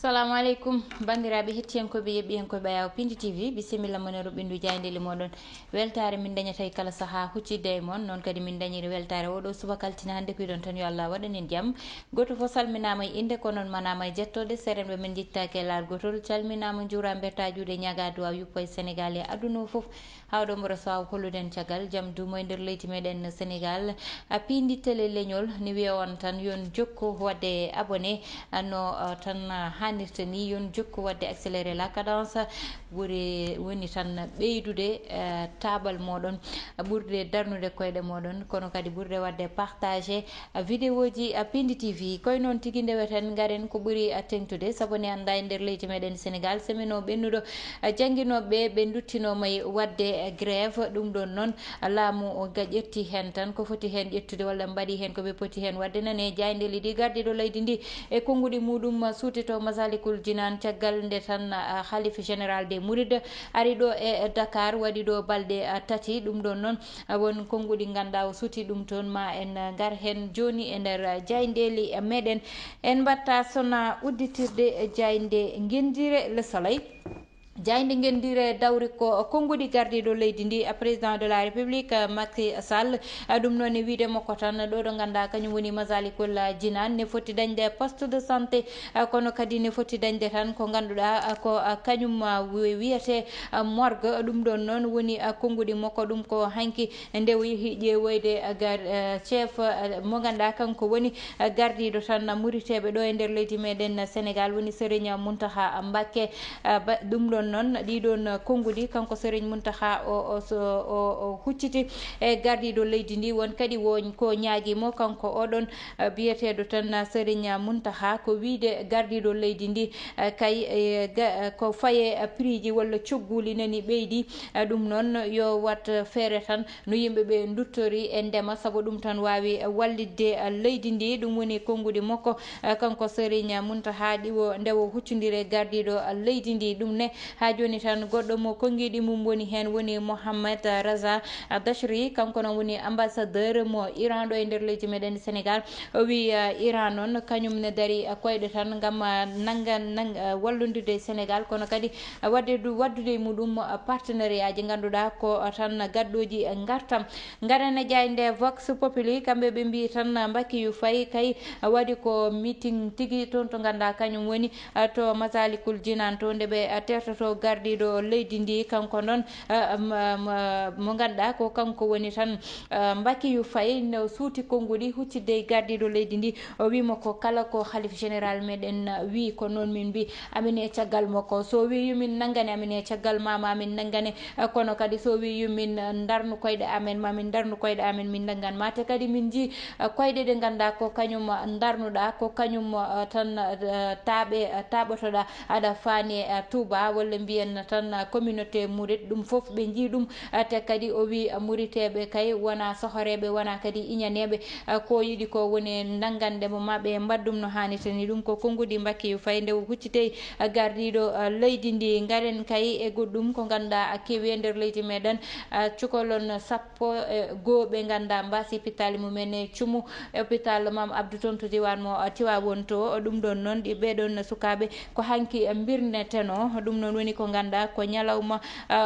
Assalamu alaikum bandiraɓe hettiyankoɓe yeɓɓiyankoɓe ɓayaw Pindi TV bisimilla moneru ɓindu jayndeli moɗon weltare min dañata e kala saaha huccidde e moon noon kadi min dañiri weltare oɗo suba kaltina hande kuiɗon tan yo Allah waɗanen jaam goto fo salminama e inde ko noon manama e jettode serenɓe men jittake e laal gotol calminama juura berta juuɗe ñaga duwaw yuppo e Sénégal e aduna o foof hawɗo mboɗo sawa holluden caggal jaam dumo e nder leydi meɗen Sénégal Pindi télé leñol ni wiya on tan yon jokku wadde abonné no tan hannirta ni yon jokku wadde accéléré la cadence ɓuri woni tan ɓeydude taabal moɗon ɓurde darnude koyɗe moɗon kono kadi ɓurde wadde partagé vidéo ji Pindi TV koye noon tigui ndeweten garen ko ɓuuri tengtude saabu ne anda e nder leydi meɗen Sénégal semaine o ɓennuɗo jangguinoɓe ɓe duttinoma e wadde grève ɗum ɗon noon laamu o ƴetti hen tan ko foti hen ƴettude walla mbaɗi hen koɓe poti hen wadde nane jayndeli ɗi gardiɗo leydi ndi e konngudi muɗum suutito Masalikul Jinan caggal nde tan khalife général des Mourides ari ɗo e Dakar waɗi ɗo balɗe tati ɗum ɗon noon won konngudi ganduɗa o suuti ɗum toon ma en gar hen joni e nder jayndeli meɗen en mbatta sona udditirde jayde guendire Le Soleil jayde guendire dawri ko konngudi gardiɗo leydi ndi président de la république Macky Sall ɗum noon e wiide makko tan ɗo ɗo ganduɗa kañum woni Masalikul Jinan ne foti dañde poste de santé kono kadi ne foti dañde tan ko ganduɗa ko kañum wiyete morgue ɗum ɗon noon woni konngudi makko ɗum ko hanki nde o yeehi ƴeewoyde chef mo ganduɗa kanko woni gardiɗo tan muriteɓe ɗo e nder leydi meɗen Sénégal woni Serigne Mountakha Mbacké ɗum ɗon noon ɗiɗon konngudi kanko Serigne Mountakha o hucciti e gardiɗo leydi ndi won kadi won ko ñaaguimo kanko oɗon biyeteɗo tan Serigne Mountakha ko wiide gardiɗo leydi ndi kay ko faye prix ji walla cogguli nani ɓeydi ɗum noon yo wat feere tan no yimɓeɓe duttori e ndema saabu ɗum tan wawi wallidde leydi ndi ɗum woni konngudi makko kanko Serigne Mountakha ɗiwo ndewo huccodire gardiɗo leydi ndi ɗum ne ha joni tan goɗɗo mo kongiɗi mum woni hen woni Mohamed Raza Dachri kanko noon woni ambassadeur mo Iran ɗo e nder leydi meɗen Sénégal o wi Iran noon kañum ne daari koyɗe tan gam wallodirde Sénégal kono kadi waddude muɗum partenariat ji ganduɗa ko tan gaddoji gartam garane jayde Vox Populi kamɓe ɓe mbi tan Mbackiyou Faye kay waɗi ko meeting tigui toon to ganduɗa kañum woni to Masalikul Jinan to nde ɓe tertoto gardiɗo leydi ndi kanko noon mo ganduɗa ko kanko woni tan Mbackiyou Faye no suuti konngudi huccidde e gardiɗo leydi ndi o wimo ko kala ko khalife général meɗen wi ko noon min mbi amin e caggal makko so wi yumin nanggane amin e caggal mama amin nanggane kono kadi so wi yumin darnu koyɗe amen mamin darnu koyɗe amen min nangan mate kadi min ji koyɗe ɗe ganduɗa ko kañum darnuɗa ko kañum tan taɓotoɗa aɗa faani Touba walla mbiyen tan communauté mouride ɗum foof ɓe jii ɗum te kadi o wi muriteɓe kay wona sohoreɓe wona kadi iñaneɓe ko yiiɗi ko woni nanggandemo maɓe mbaddum no hannirta ni ɗum ko konngudi Mbackiyou Faye nde o huccitey gardiɗo leydi ndi garen kay e goɗɗum ko ganduɗa keewi e nder leydi meɗen cukalon sappo e goho ɓe ganduɗa mbasi hôpital mumen e cuumu hôpital Mame Abdou toon to diwan mo Tivaoune to ɗum ɗon noon ɗi ɓeɗon sukaɓe ko hanki birneteno ɗum noon woni ko ganduɗa ko ñalawma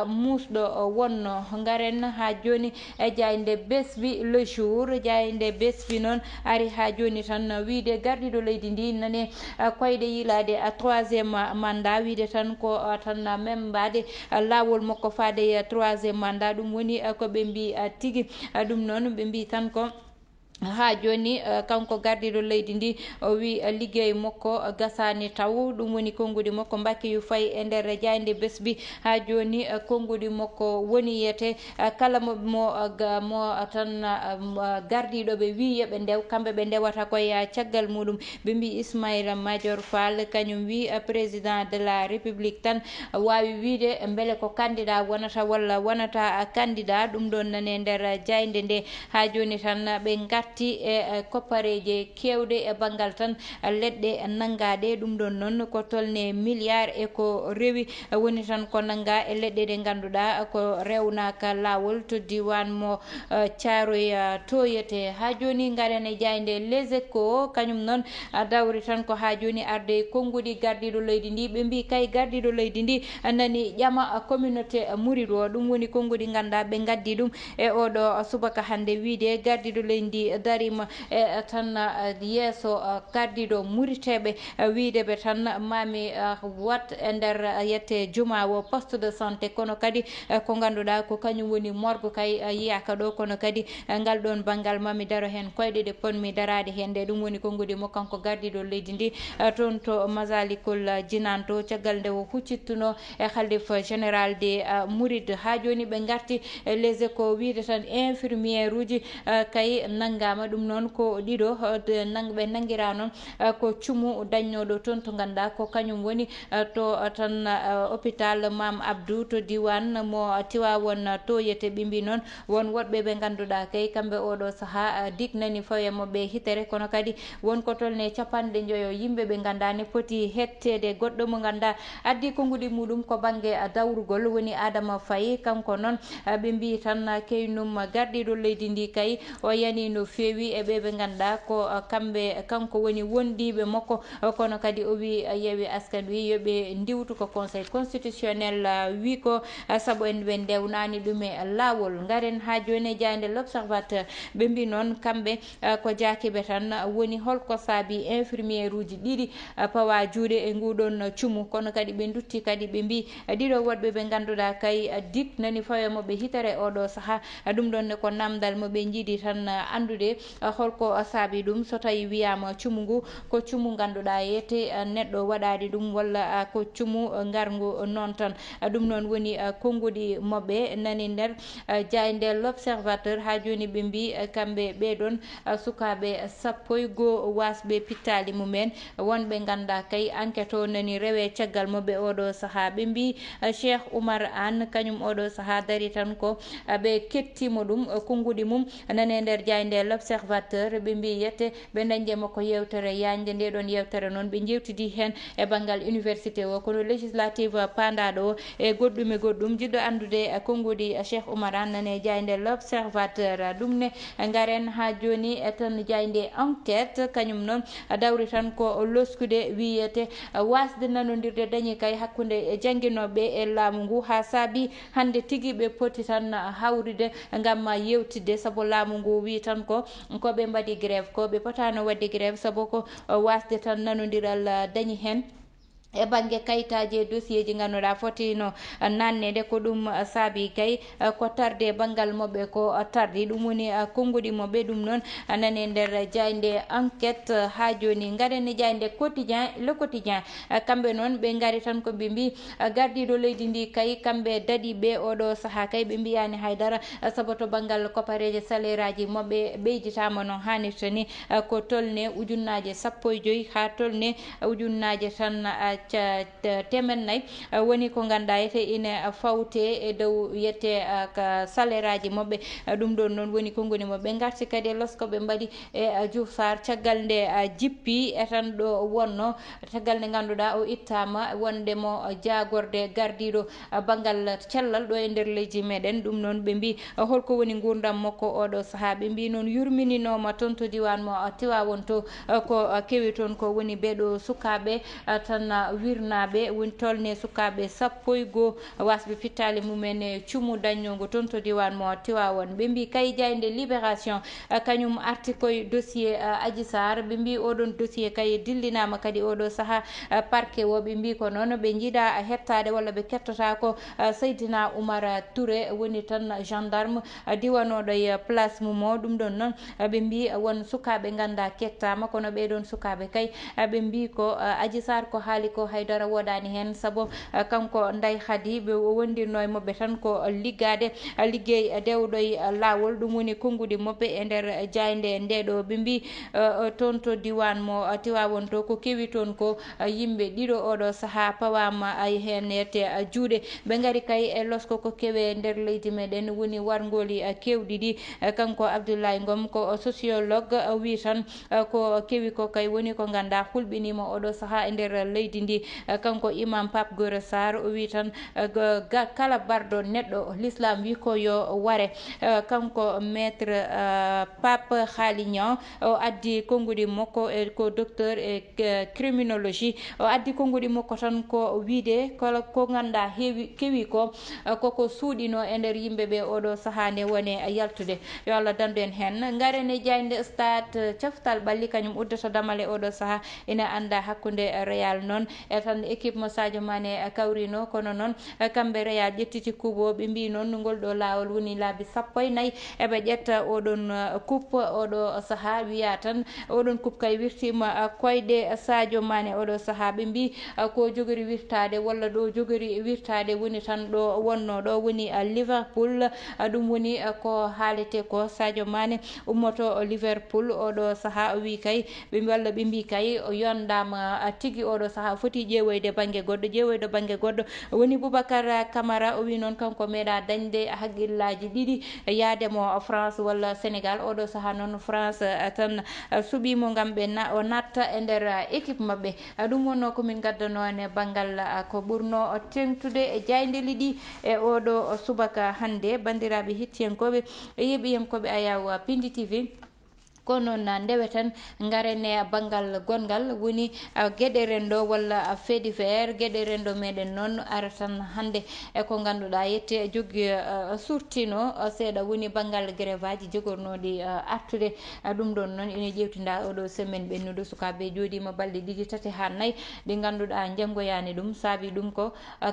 musɗo wonno garen ha joni e jayde Besbi le jour jayde Besbi noon ari ha joni tan wiide gardiɗo leydi ndi nane koyɗe yiilade troisiéme mandat wiide tan ko tan membade lawol makko faade 3e mandat ɗum woni koɓe mbi tigui ɗum noon ɓe mbi tan ko ha joni kanko gardiɗo leydi ndi o wi liggey makko gasani taw ɗum woni konngudi makko Mbackiyou Faye e nder jayde Besbi ha joni konngudi makko woni yiyete kala mo tan gardiɗo ɓe wi yoɓe ndew kamɓe ɓe ndewata koye caggal muɗum ɓe mbi Ismaïla Madior Fall kañum wi président de la république tan wawi wiide beele ko candidat wonata walla wonata candidat ɗum ɗon nane nder jayde nde ha joni tan ɓe garti e koppareje kewɗe e banggal tan leɗɗe nangaɗe ɗum ɗon noon ko tolne milliard e ko rewi woni tan ko nanga e leɗɗe ɗe ganduɗa ko rewnaka lawol to diwan mo Thiaroye toyete. Ha joni garen e jayde Les Échos kañum noon dawri tan ko ha joni arde konngudi gardiɗo leydi ndi ɓe mbi kay gardiɗo leydi ndi nani ƴama communauté mourido o ɗum woni konngudi ganduɗa ɓe gaddi ɗum e oɗo subaka hande wiide gardiɗo leydi ndi darima e tan yeeso gardiɗo muriteɓe wiideɓe tan mami wat e nder yette juma o poste de santé kono kadi ko ganduɗa ko kañum woni morgue kay yiyaka ɗo kono kadi ngal ɗon banggal mami daro hen koyɗe ɗe ponmi darade hen nde ɗum woni konngudi mo kanko gardiɗo leydi ndi toon to Masalikul Jinan to caggal nde o huccittuno e khalife général des mourides. Ha joni ɓe garti Les Échos wiide tan infirmiére uji kay nanggama ɗum noon ko ɗiɗo ɓe nanguira noon ko cuumu dañnoɗo toon to ganduɗa ko kañum woni to tan hôpital Mame Abdou to diwan mo Tivaouane toyete. ɓe mbi noon won woɗɓe ɓe ganduɗa kay kamɓe oɗo saaha dignani fawe mabɓe hitere kono kadi wonko tolne capanɗe joyo yimɓe ɓe gandani poti hettede goɗɗo mo ganduɗa addi konngudi muɗum ko banggue dawrugol woni Adama Faye kanko noon ɓe mbi tan keynum gardiɗo leydi ndi kay o yani no fewi e ɓe ganduɗa ko kamɓe kanko woni wondiɓe makko kono kadi o wi Yewwi Askan Wi yoɓe ndiwtu ko conseil constitutionnel wi ko saabu en ɓe ndewnani ɗum e lawol. Garen ha joni jayde L'Observateur ɓe mbi noon kamɓe ko jakiɓe tan woni holko saabi infirmiére uji ɗiɗi pawa juuɗe e nguɗon cuumu kono kadi ɓe dutti kadi ɓe mbi ɗiɗo woɗɓe ɓe ganduɗa kay dik nani fawe mabɓe hitere oɗo saaha ɗum ɗonne ko namdal moɓe jiiɗi tan andude holko saabi ɗum so tawi wiyama cuumu ngu ko cuumu ganduɗa yete neɗɗo waɗani ɗum walla ko cuumu ngarngu noon tan ɗum noon woni konngudi mabɓe nani nder jayde L'Observateur. Ha joni ɓe mbi kamɓe ɓeɗon sukaɓe sappo e goho wasɓe pittali mumen wonɓe ganda kay enquête o nani rewe caggal mabɓe oɗo saaha. ɓe mbi Cheikh Oumar Anne kañum oɗo saaha dari tan ko ɓe kettimo ɗum konngudi mum nane nder jayde L'Observateur. ɓe mbi yette ɓe dañde makko yewtere yande nde ɗon yewtere noon ɓe jewtidi hen e banggal université o kono législative pandaɗo o e goɗɗum jiɗɗo andude konngudi Cheikh Oumar Anne nane jayde L'Observateur. ɗum ne garen ha joni e tan jayde enquête kañum noon dawri tan ko loskude wiyete wasde nanodirde dañi kay hakkude jangguinoɓe e laamu ngu ha saabi hande tigui ɓe poti tan hawride gam yewtidde saabu laamu ngu wi tan koɓe mbaɗi grève ko ɓe potano wadde grève saabu ko wasde tan nanodiral dañi hen e banggue kayitaji e dossier ji ganduɗa fotino nannede ko ɗum saabi kay ko tarde banggal mabɓe ko tardi ɗum woni konngudi mabɓe ɗum noon nane nder jayde enquête. ha joni garen e jayde quotidien Le Quotidien kamɓe noon ɓe gari tan ko ɓe mbi gardiɗo leydi ndi kay kamɓe daɗiɓe oɗo saaha kay ɓe mbiyani haydara saabu to banggal copareje salaire aji mabɓe ɓeyditama no hannirta ni ko tolne ujunnaje 15 ha tolne ujunnaje tan temennayyi woni ko ganduɗa yete ina fawte e dow yette salaire aji mabɓe ɗum ɗon noon woni konngudi mabɓe. garti kadi e losko ɓe mbaɗi e Diouf Sarr caggal nde jippi e tan ɗo wonno caggal nde ganduɗa o ittama wondemo jagorde gardiɗo banggal cellal ɗo e nder leydi meɗen. ɗum noon ɓe mbi holko woni gurdam makko oɗo saaha. ɓe mbi noon yurmininoma toon to diwan mo Tivaouane to ko kewi toon ko woni ɓeɗo sukaɓe tan wirnaɓe woni tolne sukaɓe 11 wasɓe pittali mumen e cuumu dañnogo toon to diwan mo Tivaouane. ɓe mbi kay jayde Libération kañum arti koye dossier Adji Sarr. ɓe mbi oɗon dossier kay dillinama kadi oɗo saaha parquet o ɓe mbi ko noon ɓe jiiɗa hettade walla ɓe kettata ko Seydina Oumar Touré woni tan gendarme diwanoɗo e place mumo. ɗum ɗon noon ɓe mbi won sukaɓe ganda kettama kono ɓeɗon sukaɓe kay ɓe mbi ko Adji Sarr ko haali ko fo haydara wodani hen sabo kanko Ndeye Khady ɓe wondirno e mabɓe tan ko liggade liggey dewɗoy lawol ɗum woni konngudi mabɓe e nder jayde ndeɗo ɓe mbi toon to diwan mo Tiwawon to ko kewi toon ko yimɓe ɗiɗo oɗo saaha pawama ay hen yette juuɗe ɓe gari kay e losko ko kewe nder leydi meɗen woni wargoli kewɗi ɗi kanko Abdoulaye Ngom ko sociologue wi tan ko kewi ko kay woni ko ganda hulɓinima oɗo saaha e nder leydi ndi kanko imam Pape Gora Sarr o wi tan kala barɗo neɗɗo l'islam wi ko yo ware kanko maître Pape Khali Niang o addi konngudi makko e ko docteur e criminologie o addi konngudi makko tan ko wiide kala ko ganduɗa kewi ko koko suuɗino e nder yimɓeɓe oɗo saaha nde wone yaltude yo Allah dandu en hen garen e jayde stade caftal ɓalli kañum uddata damal e oɗo saaha ina anda hakkude Real noon e tan équipe mo Sadio Mané kawrino kono noon kamɓe Real ƴettiti kubo ɓe mbi noon ngol ɗo lawol woni laabi 14 eɓe ƴetta oɗon coupe oɗo saaha wiya tan oɗon coupe kay wirtima koyɗe Sadio Mané oɗo saaha ɓe mbi ko jogori wirtade walla ɗo jogori wirtade woni tan ɗo wonno ɗo woni Liverpool ɗum woni ko haalete ko Sadio Mané ummoto Liverpool oɗo saaha o wi kay walla ɓe mbi kay yondama tigui oɗo saaha foti ƴeewoyde banggue goɗɗo woni Boubacar Camara o wi noon kanko meeɗa dañde haqqillaji ɗiɗi yaademo France walla Sénégal oɗo saaha noon France tan suuɓimo gam ɓe o natta e nder équipe mabɓe ɗum wonno komin gaddano e banggal ko ɓurno tengtude e jayndeli ɗi e oɗo subaka hande bandiraɓe hettiyankoɓe e yeeɓiyankoɓe Ayaw Pindi TV ko noon ndeweten garene banggal gongal woni gueɗe rendo walla fait divers gueɗe rendo meɗen noon ara tan hande e ko ganduɗa yette jogui surtino seeɗa woni banggal grève aji jogornoɗi artude ɗum ɗon noon ina ƴewtida oɗo semaine ɓennuɗo sukaɓe jooɗima balɗe ɗiɗi tati ha nayyi ɗi ganduɗa janggoyani ɗum saabi ɗum ko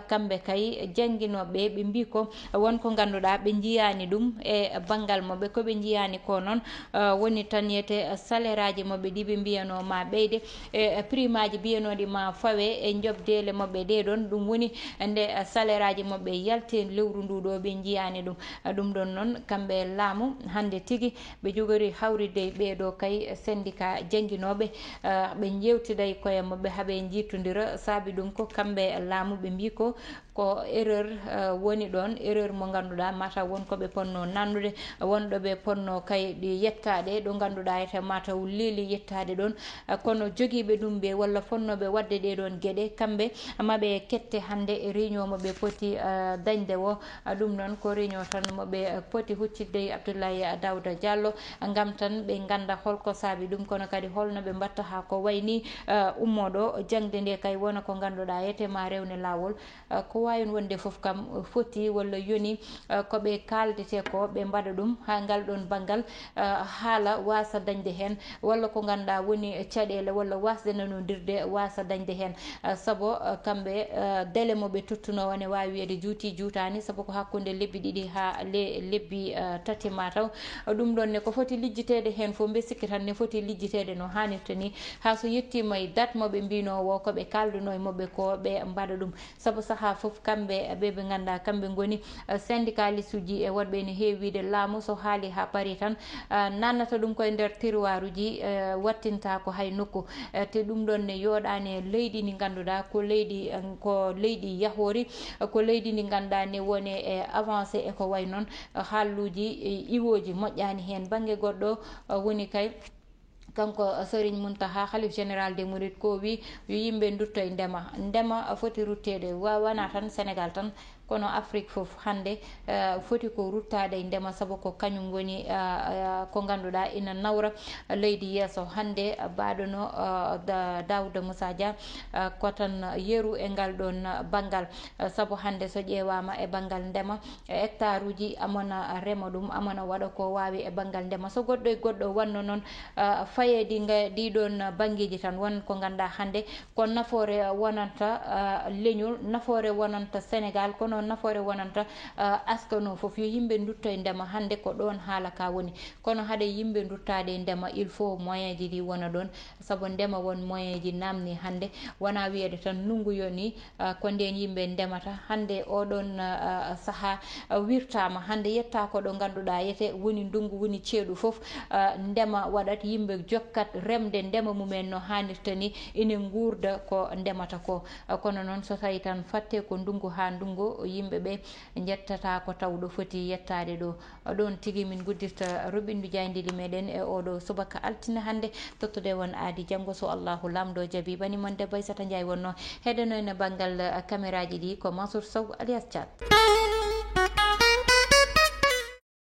kamɓe kay jangguinoɓe ɓe mbi ko wonko ganduɗa ɓe jiyani ɗum e banggal mabɓe koɓe jiyani ko noon woni tan yete salaire aji mabɓe ɗi ɓe mbiyano ma ɓeyde e prime aji mbiyanoɗi ma fawe e jobdele mabɓe ɗe ɗon ɗum woni nde salaire aji mabɓe yalte lewru ndu ɗo ɓe jiyani ɗum ɗon noon kamɓe laamu hande tigui ɓe jogori hawride ɓeɗo kay syndicat jangguinoɓe ɓe jewtiday koye mabɓe haaɓe jittodira saabi ɗum ko kamɓe laamu ɓe mbi ko erreur woni ɗon erreur mo ganduɗa mataw wonkoɓe ponno nannude wonɗoɓe ponno kay ɗi yettade ɗo ganduɗa ete mataw leeli yettade ɗon kono joguiɓe ɗum ɓe walla fonnoɓe wadde ɗeɗon gueɗe kamɓe maɓe kette hande e réunion moɓe poti dañde o ɗum noon ko réunion tan moɓe poti huccidde Abdoulaye Daouda Diallo gam tan ɓe ganda holko saabi ɗum kono kadi holno ɓe mbatta ha ko wayni ummoɗo jangde nde kay wona ko ganduɗa yetema rewne lawol ko wawi wonde foof kam foti walla yoni koɓe kaldete ko ɓe mbaɗa ɗum ha ngal ɗon banggal haala wasa dañde hen walla ko ganduɗa woni caɗele walla wasde nanodirde wasa dañde hen saabu kamɓe délai moɓe tottuno ne wawi wiyede juuti juutani saabu ko hakkude lebbi ɗiɗi ha lebbi tati mataw ɗum ɗon ne ko foti lijjitede hen fo mbe sikki tan ne foti lijjitede no hannirta ni ha so yettima e date moɓe mbinowo koɓe kalduno e mabɓe ko ɓe mbaɗa ɗum saabu saaha foof kamɓe ɓe ganduɗa kamɓe goni syndicaliste uji e wonɓe ne heewi wiide laamu so haali ha paari tan nannata ɗum koye nder tiroir uji wattinta ko hay nokku te ɗum ɗon ne yooɗani leydi ndi ganduɗa ko leydi yahori ko leydi ndi ganduɗa ne woni e avancé e ko way noon haalluji iwoji moƴƴani hen banggue goɗɗo woni kay kanko Serigne Mountakha Khalif général des Mourides ko wi yo yimɓe duttoye ndema foti ruttede wana tan Sénégal tan kono Afrique foof hande foti ko ruttade e ndema saabu ko kañum woni ko ganduɗa ina nawra leydi yesso hande baɗono Daouda Moussa Dia ko tan yeeru e ngal ɗon banggal saabu hande so ƴewama e banggal ndema hectare uji amona rema ɗum amona waɗa ko wawi e banggal ndema so goɗɗo e goɗɗo wanno noon fayedi ɗiɗon banggueji tan won ko ganduɗa hande ko nafoore wonanta leñol nafoore wonanta Sénégal kono noon nafoore wonanta askano fof yo yimɓe dutto e ndema hande ko ɗon haala ka woni kono haade yimɓe duttade e ndema il faut moyen ji ɗi wona ɗon saabu ndema won moyen ji namni hande wona wiyede tan ndungu yoni ko nden yimɓe ndemata hande oɗon saaha wirtama hande yetta ko ɗo ganduɗa yete woni ndungu woni ceeɗu foof ndema waɗat yimɓe jokkat remde ndema mumen no hannirta ni ina guurda ko ndemata ko kono noon so tawi tan fatte ko ndungu ha ndungu yimɓeɓe jettata ko taw ɗo foti yettade ɗo ɗon tigui min guddirta Roɓindu Diaydeli meɗen e oɗo subaka altine hande tottude won aadi janggo so Allahu lamɗo jaabi bani mon debbo Aissata Ndiaye wonno heɗeno e banggal caméra ji ɗi ko Mansour Sow alias Thiat